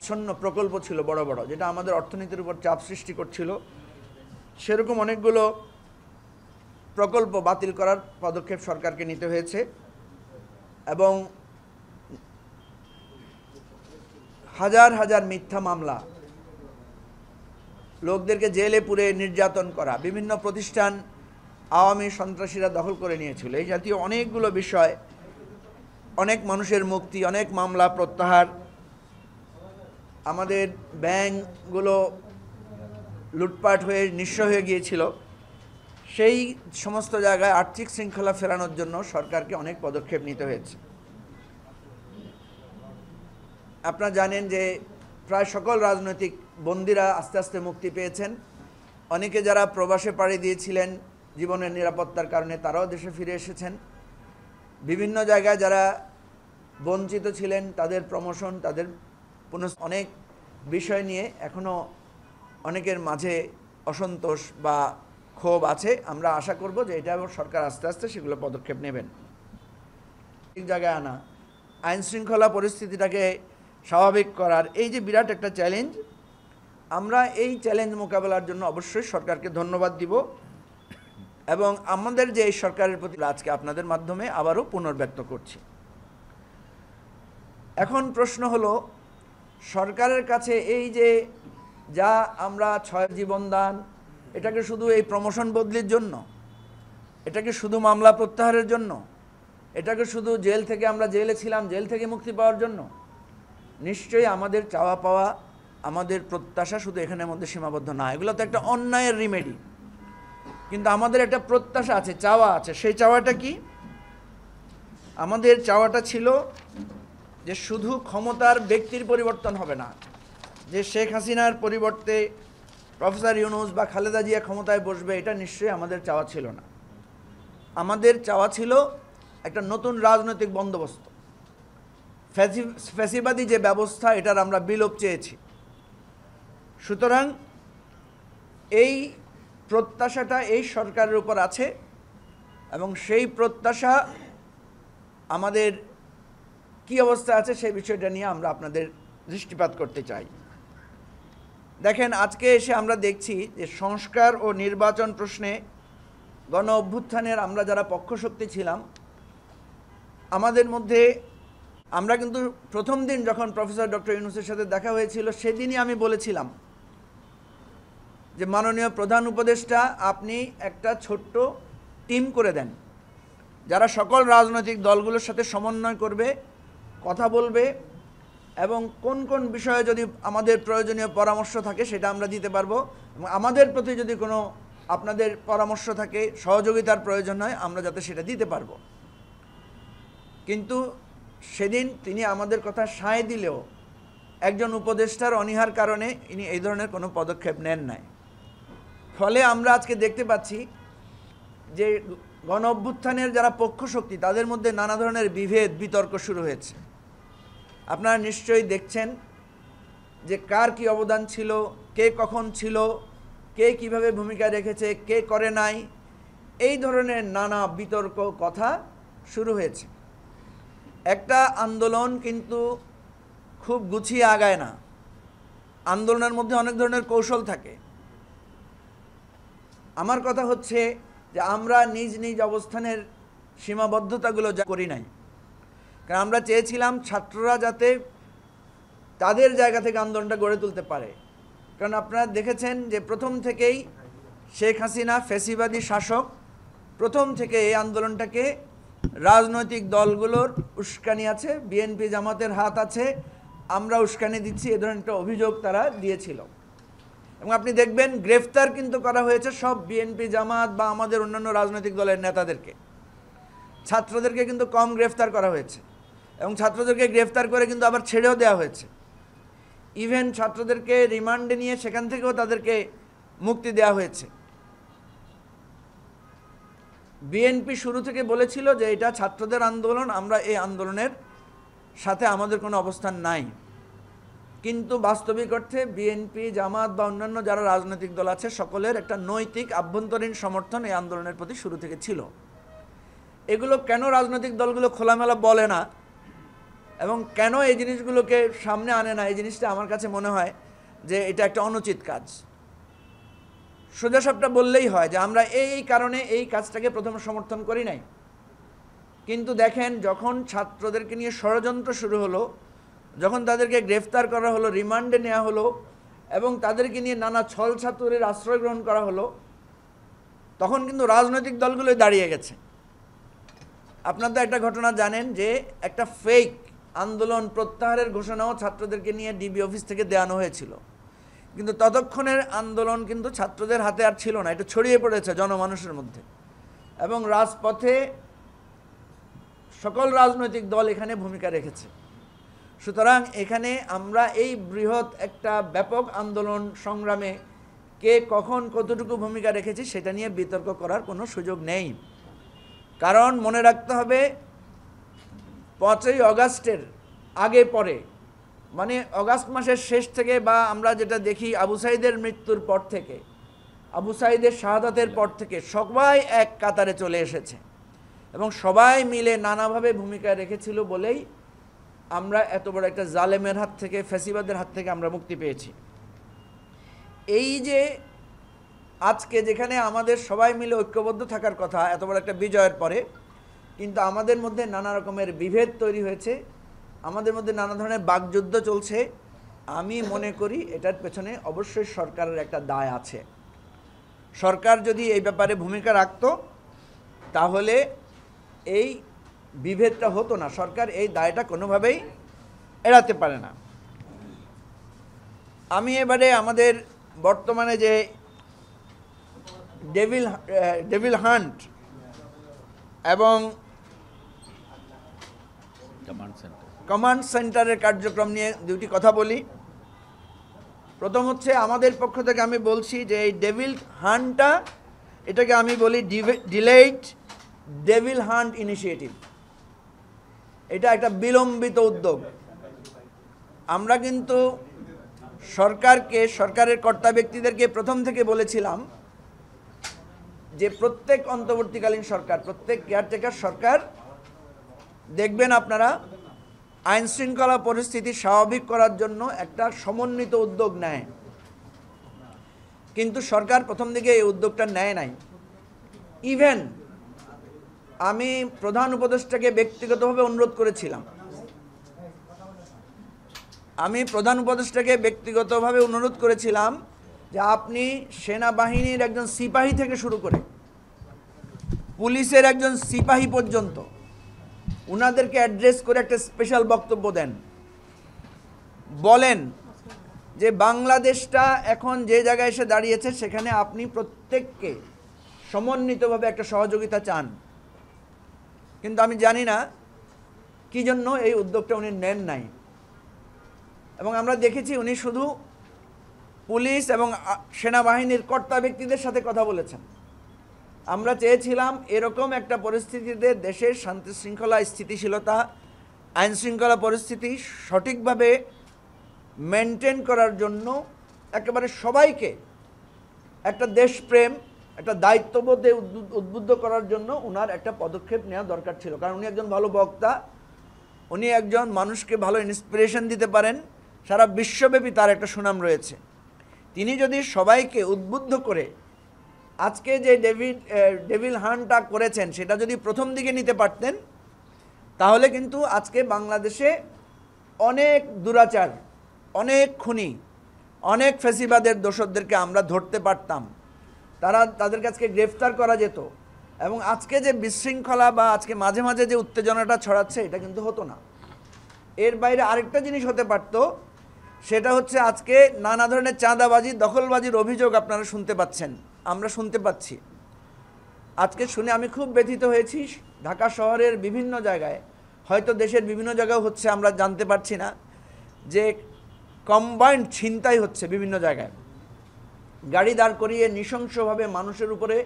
শূন্য প্রকল্প ছিল বড় বড়, যেটা আমাদের অর্থনীতির উপর চাপ সৃষ্টি করছিল। সেরকম অনেকগুলো প্রকল্প বাতিল করার পদক্ষেপ সরকারকে নিতে হয়েছে এবং হাজার হাজার মিথ্যা মামলা, লোকদেরকে জেলে পুরে নির্যাতন করা, বিভিন্ন প্রতিষ্ঠান আওয়ামী সন্ত্রাসীরা দখল করে নিয়েছিল, এই জাতীয় অনেকগুলো বিষয়, অনেক মানুষের মুক্তি, অনেক মামলা প্রত্যাহার, আমাদের ব্যাংকগুলো লুটপাট হয়ে নিঃস্ব হয়ে গিয়েছিল, সেই সমস্ত জায়গায় আর্থিক শৃঙ্খলা ফেরানোর জন্য সরকারকে অনেক পদক্ষেপ নিতে হয়েছে। আপনারা জানেন যে প্রায় সকল রাজনৈতিক বন্দীরা আস্তে আস্তে মুক্তি পেয়েছেন। অনেকে যারা প্রবাসে পাড়ি দিয়েছিলেন জীবনের নিরাপত্তার কারণে, তারাও দেশে ফিরে এসেছেন। বিভিন্ন জায়গায় যারা বঞ্চিত ছিলেন তাদের প্রমোশন, তাদের অনেক বিষয় নিয়ে এখনও অনেকের মাঝে অসন্তোষ বা ক্ষোভ আছে। আমরা আশা করব যে এটা সরকার আস্তে আস্তে সেগুলো পদক্ষেপ নেবেন। ঠিক জায়গায় আনা, আইন শৃঙ্খলা পরিস্থিতিটাকে স্বাভাবিক করার এই যে বিরাট একটা চ্যালেঞ্জ, আমরা এই চ্যালেঞ্জ মোকাবেলার জন্য অবশ্যই সরকারকে ধন্যবাদ দিব এবং আমাদের যে এই সরকারের প্রতি আজকে আপনাদের মাধ্যমে আবারও পুনর্ব্যক্ত করছি। এখন প্রশ্ন হলো, সরকারের কাছে এই যে যা আমরা 6 জীবনদান, এটাকে শুধু এই প্রমোশন বদলির জন্য, এটাকে শুধু মামলা প্রত্যাহারের জন্য, এটাকে শুধু জেল থেকে আমরা জেলে ছিলাম জেল থেকে মুক্তি পাওয়ার জন্য? নিশ্চয়ই আমাদের চাওয়া পাওয়া, আমাদের প্রত্যাশা শুধু এখানের মধ্যে সীমাবদ্ধ না। এগুলো তো একটা অন্যায়ের রিমেডি, কিন্তু আমাদের একটা প্রত্যাশা আছে, চাওয়া আছে। সেই চাওয়াটা কি? আমাদের চাওয়াটা ছিল যে শুধু ক্ষমতার ব্যক্তির পরিবর্তন হবে না, যে শেখ হাসিনার পরিবর্তে প্রফেসর ইউনূস বা খালেদা জিয়া ক্ষমতায় বসবে, এটা নিশ্চয়ই আমাদের চাওয়া ছিল না। আমাদের চাওয়া ছিল একটা নতুন রাজনৈতিক বন্দোবস্ত, ফ্যাসিবাদী যে ব্যবস্থা, এটার আমরা বিলোপ চেয়েছি। সুতরাং এই প্রত্যাশাটা এই সরকারের উপর আছে এবং সেই প্রত্যাশা আমাদের কি অবস্থা আছে সেই বিষয়টা নিয়ে আমরা আপনাদের দৃষ্টিপাত করতে চাই। দেখেন, আজকে এসে আমরা দেখছি যে সংস্কার ও নির্বাচন প্রশ্নে গণ অভ্যুত্থানের আমরা যারা পক্ষশক্তি ছিলাম, আমাদের মধ্যে আমরা কিন্তু প্রথম দিন যখন প্রফেসর ডক্টর ইউনূসের সাথে দেখা হয়েছিল, সেদিনই আমি বলেছিলাম যে মাননীয় প্রধান উপদেষ্টা, আপনি একটা ছোট্ট টিম করে দেন, যারা সকল রাজনৈতিক দলগুলোর সাথে সমন্বয় করবে, কথা বলবে এবং কোন কোন বিষয়ে যদি আমাদের প্রয়োজনীয় পরামর্শ থাকে সেটা আমরা দিতে পারবো, এবং আমাদের প্রতি যদি কোনো আপনাদের পরামর্শ থাকে, সহযোগিতার প্রয়োজন হয়, আমরা যাতে সেটা দিতে পারবো। কিন্তু সেদিন তিনি আমাদের কথা সায় দিলেও একজন উপদেষ্টার অনীহার কারণে ইনি এই ধরনের কোনো পদক্ষেপ নেন নাই। ফলে আমরা আজকে দেখতে পাচ্ছি যে গণ অভ্যুত্থানের যারা পক্ষশক্তি, তাদের মধ্যে নানা ধরনের বিভেদ, বিতর্ক শুরু হয়েছে। আপনারা নিশ্চয়ই দেখছেন যে কার কি অবদান ছিল, কে কখন ছিল, কে কিভাবে ভূমিকা রেখেছে, কে করে নাই, এই ধরনের নানা বিতর্ক কথা শুরু হয়েছে। একটা আন্দোলন কিন্তু খুব গুছিয়ে আগায় না, আন্দোলনের মধ্যে অনেক ধরনের কৌশল থাকে। আমার কথা হচ্ছে যে আমরা নিজ নিজ অবস্থানের সীমাবদ্ধতাগুলো করি নাই, কারণ আমরা চেয়েছিলাম ছাত্ররা যাতে তাদের জায়গা থেকে আন্দোলনটা গড়ে তুলতে পারে। কারণ আপনারা দেখেছেন যে প্রথম থেকেই শেখ হাসিনা ফ্যাসিবাদী শাসক, প্রথম থেকে এই আন্দোলনটাকে রাজনৈতিক দলগুলোর উস্কানি আছে, বিএনপি জামাতের হাত আছে, আমরা উস্কানি দিচ্ছি, এ ধরনের একটা অভিযোগ তারা দিয়েছিল। এবং আপনি দেখবেন গ্রেফতার কিন্তু করা হয়েছে সব বিএনপি জামাত বা আমাদের অন্যান্য রাজনৈতিক দলের নেতাদেরকে, ছাত্রদেরকে কিন্তু কম গ্রেফতার করা হয়েছে এবং ছাত্রদেরকে গ্রেফতার করে কিন্তু আবার ছেড়েও দেওয়া হয়েছে। ইভেন ছাত্রদেরকে রিমান্ডে নিয়ে সেখান থেকেও তাদেরকে মুক্তি দেওয়া হয়েছে। বিএনপি শুরু থেকে বলেছিল যে এটা ছাত্রদের আন্দোলন, আমরা এই আন্দোলনের সাথে আমাদের কোনো অবস্থান নাই। কিন্তু বাস্তবিক অর্থে বিএনপি জামাত বা অন্যান্য যারা রাজনৈতিক দল আছে, সকলের একটা নৈতিক আভ্যন্তরীণ সমর্থন এই আন্দোলনের প্রতি শুরু থেকে ছিল। এগুলো কেন রাজনৈতিক দলগুলো খোলামেলা বলে না, এবং কেন এই জিনিসগুলোকে সামনে আনে না, এই জিনিসটা আমার কাছে মনে হয় যে এটা একটা অনুচিত কাজ। সোজাসাপটা বললেই হয় যে আমরা এই কারণে এই কাজটাকে প্রথমে সমর্থন করি নাই। কিন্তু দেখেন, যখন ছাত্রদেরকে নিয়ে ষড়যন্ত্র শুরু হলো, যখন তাদেরকে গ্রেফতার করা হলো, রিমান্ডে নেওয়া হলো এবং তাদেরকে নিয়ে নানা ছল ছাত্রের আশ্রয় গ্রহণ করা হলো, তখন কিন্তু রাজনৈতিক দলগুলোই দাঁড়িয়ে গেছে। আপনারা তো একটা ঘটনা জানেন যে একটা ফেক আন্দোলন প্রত্যাহারের ঘোষণাও ছাত্রদেরকে নিয়ে ডিবি অফিস থেকে দেওয়ানো হয়েছিল, কিন্তু ততক্ষণের আন্দোলন কিন্তু ছাত্রদের হাতে আর ছিল না, এটা ছড়িয়ে পড়েছে জনমানুষের মধ্যে এবং রাজপথে সকল রাজনৈতিক দল এখানে ভূমিকা রেখেছে। সুতরাং এখানে আমরা এই বৃহৎ একটা ব্যাপক আন্দোলন সংগ্রামে কে কখন কতটুকু ভূমিকা রেখেছি সেটা নিয়ে বিতর্ক করার কোনো সুযোগ নেই। কারণ মনে রাখতে হবে, 5ই অগাস্টের আগে পরে, মানে অগাস্ট মাসের শেষ থেকে বা আমরা যেটা দেখি আবু সাঈদের মৃত্যুর পর থেকে, আবু সাঈদের শাহাদাতের পর থেকে সবাই এক কাতারে চলে এসেছে এবং সবাই মিলে নানাভাবে ভূমিকা রেখেছিল বলেই আমরা এত বড় একটা জালেমের হাত থেকে, ফ্যাসিবাদের হাত থেকে আমরা মুক্তি পেয়েছি। এই যে আজকে যেখানে আমাদের সবাই মিলে ঐক্যবদ্ধ থাকার কথা এত বড় একটা বিজয়ের পরে, কিন্তু আমাদের মধ্যে নানা রকমের বিভেদ তৈরি হয়েছে, আমাদের মধ্যে নানা ধরনের বাকযুদ্ধ চলছে। আমি মনে করি এটার পেছনে অবশ্যই সরকারের একটা দায় আছে। সরকার যদি এই ব্যাপারে ভূমিকা রাখত তাহলে এই বিভেদটা হতো না। সরকার এই দায়টা কোনোভাবেই এড়াতে পারে না। আমি এবারে আমাদের বর্তমানে যে ডেভিল হান্ট এবং কমান্ড সেন্টারের কার্যক্রম নিয়ে দুটি কথা বলি। প্রথম হচ্ছে, আমাদের পক্ষ থেকে আমি বলছি যে এই ডেভিল হান্টটা, এটাকে আমি বলি ডিলেইড ডেভিল হান্ট ইনিশিয়েটিভ। এটা একটা বিলম্বিত উদ্যোগ। আমরা কিন্তু সরকারের কর্তা ব্যক্তিদেরকে প্রথম থেকে বলেছিলাম যে প্রত্যেক অন্তর্বর্তীকালীন সরকার, প্রত্যেক কেয়ারটেকার সরকার দেখবেন আপনারা আইন শৃঙ্খলা পরিস্থিতি স্বাভাবিক করার জন্য একটা সমন্বিত উদ্যোগ নেয়, কিন্তু সরকার প্রথম দিকে এই উদ্যোগটা নেয় নাই। ইভেন আমি প্রধান উপদেষ্টাকে ব্যক্তিগতভাবে অনুরোধ করেছিলাম, যে আপনি সেনাবাহিনীর একজন সিপাহী থেকে শুরু করে পুলিশের একজন সিপাহী পর্যন্ত উনাদেরকে অ্যাড্রেস করে একটা স্পেশাল বক্তব্য দেন, বলেন যে বাংলাদেশটা এখন যে জায়গায় এসে দাঁড়িয়েছে সেখানে আপনি প্রত্যেককে সমন্বিতভাবে একটা সহযোগিতা চান। কিন্তু আমি জানি না কী জন্য এই উদ্যোগটা উনি নেন নাই, এবং আমরা দেখেছি উনি শুধু পুলিশ এবং সেনাবাহিনীর কর্তা ব্যক্তিদের সাথে কথা বলেছেন। আমরা চেয়েছিলাম এরকম একটা পরিস্থিতিতে দেশের শান্তি শৃঙ্খলা, স্থিতিশীলতা, আইন শৃঙ্খলা পরিস্থিতি সঠিকভাবে মেনটেন করার জন্য একেবারে সবাইকে একটা দেশপ্রেম, একটা দায়িত্ববোধে উদ্বুদ্ধ করার জন্য ওনার একটা পদক্ষেপ নেওয়া দরকার ছিল। কারণ উনি একজন ভালো বক্তা, উনি একজন মানুষকে ভালো ইন্সপিরেশন দিতে পারেন, সারা বিশ্বব্যাপী তার একটা সুনাম রয়েছে। তিনি যদি সবাইকে উদ্বুদ্ধ করে আজকে যে ডেভিল হান্টটা করেছেন সেটা যদি প্রথম দিকে নিতে পারতেন, তাহলে কিন্তু আজকে বাংলাদেশে অনেক দুরাচার, অনেক খুনি, অনেক ফ্যাসিবাদের দোষরদেরকে আমরা ধরতে পারতাম, তাদের কাছে গ্রেফতার করা যেত, এবং আজকে যে বিশৃঙ্খলা বা আজকে মাঝে মাঝে যে উত্তেজনাটা ছড়াচ্ছে এটা কিন্তু হতো না। এর বাইরে আরেকটা জিনিস হতে পারতো, সেটা হচ্ছে আজকে নানা ধরনের চাঁদাবাজি, দখলবাজির অভিযোগ আপনারা শুনতে পাচ্ছেন, আমরা শুনতে পাচ্ছি। আজকে শুনে আমি খুব ব্যথিত হয়েছি। ঢাকা শহরের বিভিন্ন জায়গায়, হয়তো দেশের বিভিন্ন জায়গায় হচ্ছে, আমরা জানতে পারছি না, যে কম্বাইন্ড ছিনতাই হচ্ছে বিভিন্ন জায়গায়। গাড়ি দাঁড় করিয়ে নৃশংসভাবে মানুষের উপরে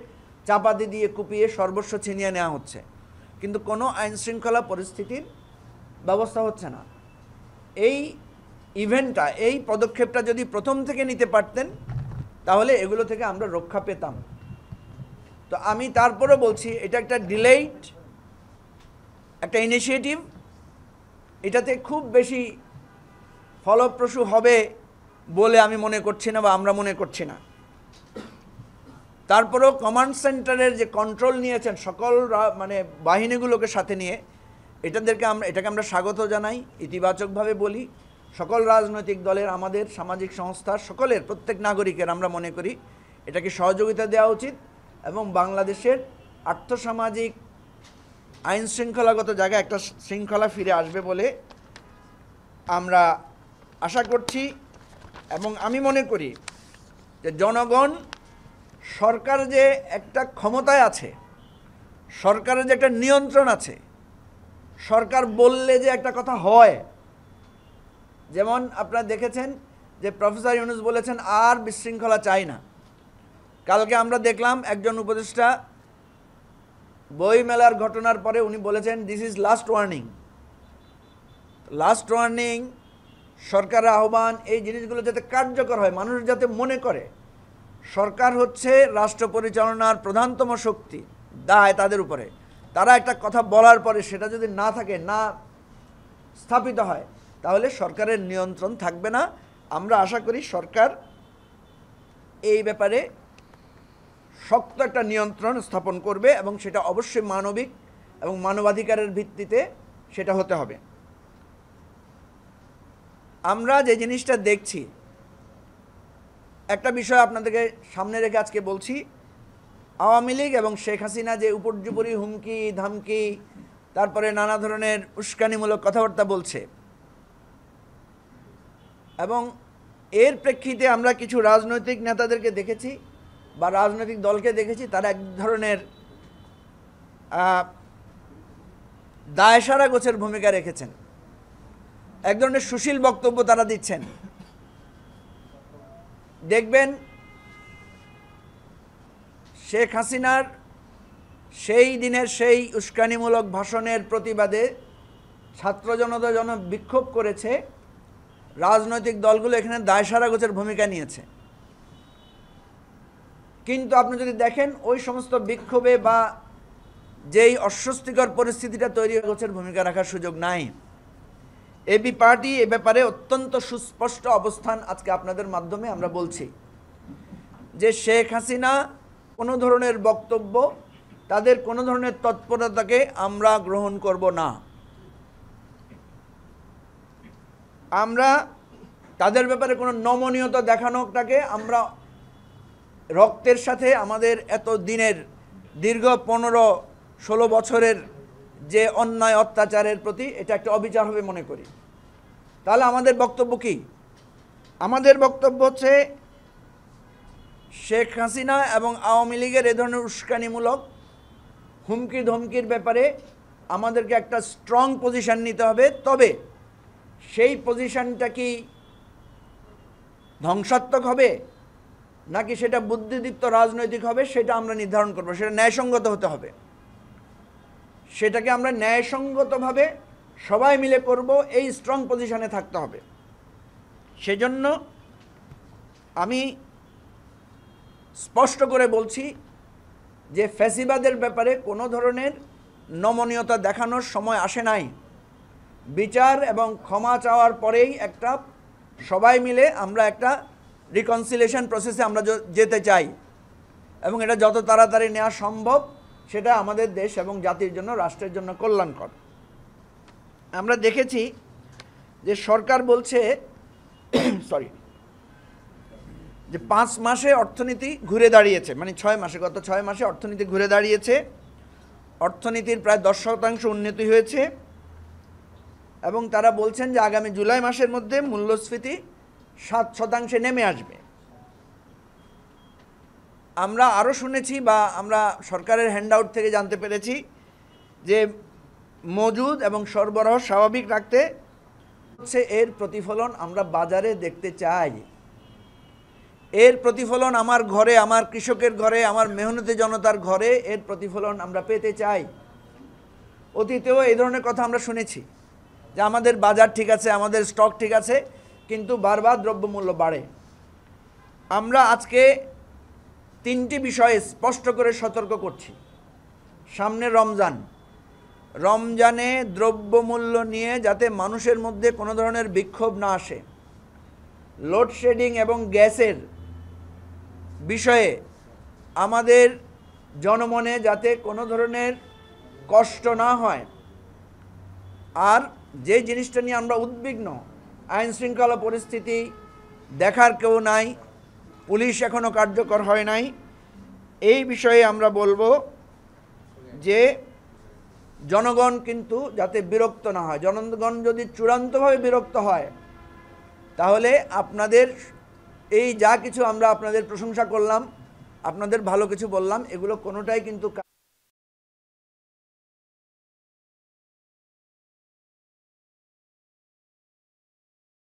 চাপাতি দিয়ে কুপিয়ে সর্বস্ব ছিনিয়ে নেওয়া হচ্ছে, কিন্তু কোনো আইন শৃঙ্খলা পরিস্থিতির ব্যবস্থা হচ্ছে না। এই ইভেন্টটা, এই পদক্ষেপটা যদি প্রথম থেকে নিতে পারতেন তাহলে এগুলো থেকে আমরা রক্ষা পেতাম। তো আমি তারপরে বলছি এটা একটা ডিলেইড একটা ইনিশিয়েটিভ, এটাতে খুব বেশি ফলপ্রসূ হবে বলে আমি মনে করছি না বা আমরা মনে করছি না। তারপরেও কমান্ড সেন্টারের যে কন্ট্রোল নিয়েছেন সকল মানে বাহিনীগুলোকে সাথে নিয়ে এটাকে আমরা স্বাগত জানাই, ইতিবাচকভাবে বলি। সকল রাজনৈতিক দলের, আমাদের সামাজিক সংস্থার সকলের, প্রত্যেক নাগরিকের আমরা মনে করি এটাকে সহযোগিতা দেওয়া উচিত এবং বাংলাদেশের আর্থসামাজিক আইন শৃঙ্খলাগত জায়গায় একটা শৃঙ্খলা ফিরে আসবে বলে আমরা আশা করছি। এবং আমি মনে করি যে জনগণ সরকার যে একটা ক্ষমতায় আছে, সরকারের যে একটা নিয়ন্ত্রণ আছে, সরকার বললে যে একটা কথা হয়, যেমন আপনারা দেখেছেন যে প্রফেসর ইউনূস বলেছেন আর বিশৃঙ্খলা চাই না। কালকে আমরা দেখলাম একজন উপদেষ্টা বই মেলার ঘটনার পরে উনি বলেছেন this is last warning. Last warning, সরকারের আহ্বান, এই জিনিসগুলো যাতে কার্যকর হয়, মানুষ যাতে মনে করে সরকার হচ্ছে রাষ্ট্র পরিচালনার প্রধানতম শক্তি, দায় তাদের উপরে। তারা একটা কথা বলার পরে সেটা যদি না থাকে, না স্থাপিত হয়, তাহলে সরকারের নিয়ন্ত্রণ থাকবে না। আমরা আশা করি সরকার এই ব্যাপারে শক্ত একটা নিয়ন্ত্রণ স্থাপন করবে এবং সেটা অবশ্যই মানবিক এবং মানবাধিকারের ভিত্তিতে সেটা হতে হবে। আমরা যে জিনিসটা দেখছি, একটা বিষয় আপনাদেরকে সামনে রেখে আজকে বলছি, আওয়ামী লীগ এবং শেখ হাসিনা যে উপর্যুপরি হুমকি ধামকি, তারপরে নানা ধরনের উস্কানিমূলক কথাবার্তা বলছে, এবং এর প্রেক্ষিতে আমরা কিছু রাজনৈতিক নেতাদেরকে দেখেছি বা রাজনৈতিক দলকে দেখেছি, তারা এক ধরনের দায়সারা গোছের ভূমিকা রেখেছেন, এক ধরনের সুশীল বক্তব্য তারা দিচ্ছেন। দেখবেন শেখ হাসিনার সেই দিনের সেই উস্কানিমূলক ভাষণের প্রতিবাদে ছাত্র জনতা বিক্ষোভ করেছে, রাজনৈতিক দলগুলো এখানে দায়সারা গোছের ভূমিকা নিয়েছে। কিন্তু আপনি যদি দেখেন ওই সমস্ত বিক্ষোভে বা যেই অস্বস্তিকর পরিস্থিতিটা তৈরি গোছের ভূমিকা রাখার সুযোগ নাই। এবি পার্টি এ ব্যাপারে অত্যন্ত সুস্পষ্ট অবস্থান আজকে আপনাদের মাধ্যমে আমরা বলছি যে শেখ হাসিনা কোনো ধরনের বক্তব্য, তাদের কোনো ধরনের তৎপরতাকে আমরা গ্রহণ করব না। আমরা তাদের ব্যাপারে কোনো নমনীয়তা দেখানোটাকে আমরা রক্তের সাথে আমাদের এত দিনের দীর্ঘ 15-16 বছরের যে অন্যায় অত্যাচারের প্রতি এটা একটা অবিচার হবে মনে করি। তাহলে আমাদের বক্তব্য কি? আমাদের বক্তব্য হচ্ছে শেখ হাসিনা এবং আওয়ামী লীগের এ ধরনের উস্কানিমূলক হুমকি ধমকির ব্যাপারে আমাদেরকে একটা স্ট্রং পজিশন নিতে হবে। তবে সেই পজিশনটা কি ধ্বংসাত্মক হবে নাকি সেটা বুদ্ধিদীপ্ত রাজনৈতিক হবে, সেটা আমরা নির্ধারণ করব। সেটা ন্যায়সঙ্গত হতে হবে, সেটাকে আমরা ন্যায়সঙ্গতভাবে সবাই মিলে করব, এই স্ট্রং পজিশনে থাকতে হবে। সেজন্য আমি স্পষ্ট করে বলছি যে ফ্যাসিবাদের ব্যাপারে কোনো ধরনের নমনীয়তা দেখানোর সময় আসে নাই। বিচার এবং ক্ষমা চাওয়ার পরেই একটা সবাই মিলে আমরা একটা রিকনসিলিয়েশন প্রসেসে আমরা যেতে চাই এবং এটা যত তাড়াতাড়ি নেওয়া সম্ভব সেটা আমাদের দেশ এবং জাতির জন্য, রাষ্ট্রের জন্য কল্যাণকর। আমরা দেখেছি যে সরকার বলছে যে 5 মাসে অর্থনীতি ঘুরে দাঁড়িয়েছে, মানে 6 মাসে, গত 6 মাসে অর্থনীতি ঘুরে দাঁড়িয়েছে, অর্থনীতির প্রায় 10% উন্নতি হয়েছে এবং তারা বলছেন যে আগামী জুলাই মাসের মধ্যে মূল্যস্ফীতি 7% নেমে আসবে। আমরা আরও শুনেছি বা আমরা সরকারের হ্যান্ডআউট থেকে জানতে পেরেছি যে মজুদ এবং সরবরাহ স্বাভাবিক রাখতে হচ্ছে এর প্রতিফলন আমরা বাজারে দেখতে চাই। এর প্রতিফলন আমার ঘরে, আমার কৃষকের ঘরে, আমার মেহনতি জনতার ঘরে এর প্রতিফলন আমরা পেতে চাই। অতীতেও এই ধরনের কথা আমরা শুনেছি যে আমাদের বাজার ঠিক আছে, আমাদের স্টক ঠিক আছে, কিন্তু বারবার দ্রব্যমূল্য বাড়ে। আমরা আজকে 3টি বিষয়ে স্পষ্ট করে সতর্ক করছি। সামনে রমজান, রমজানে দ্রব্যমূল্য নিয়ে যাতে মানুষের মধ্যে কোনো ধরনের বিক্ষোভ না আসে, লোডশেডিং এবং গ্যাসের বিষয়ে আমাদের জনমনে যাতে কোনো ধরনের কষ্ট না হয়। আর যে জিনিসটা নিয়ে আমরা উদ্বিগ্ন, আইন শৃঙ্খলা পরিস্থিতি দেখার কেউ নাই, পুলিশ এখনও কার্যকর হয় নাই, এই বিষয়ে আমরা বলবো যে জনগণ কিন্তু যাতে বিরক্ত না হয়। জনগণ যদি চূড়ান্তভাবে বিরক্ত হয় তাহলে আপনাদের এই যা কিছু আমরা আপনাদের প্রশংসা করলাম, আপনাদের ভালো কিছু বললাম, এগুলো কোনোটাই কিন্তু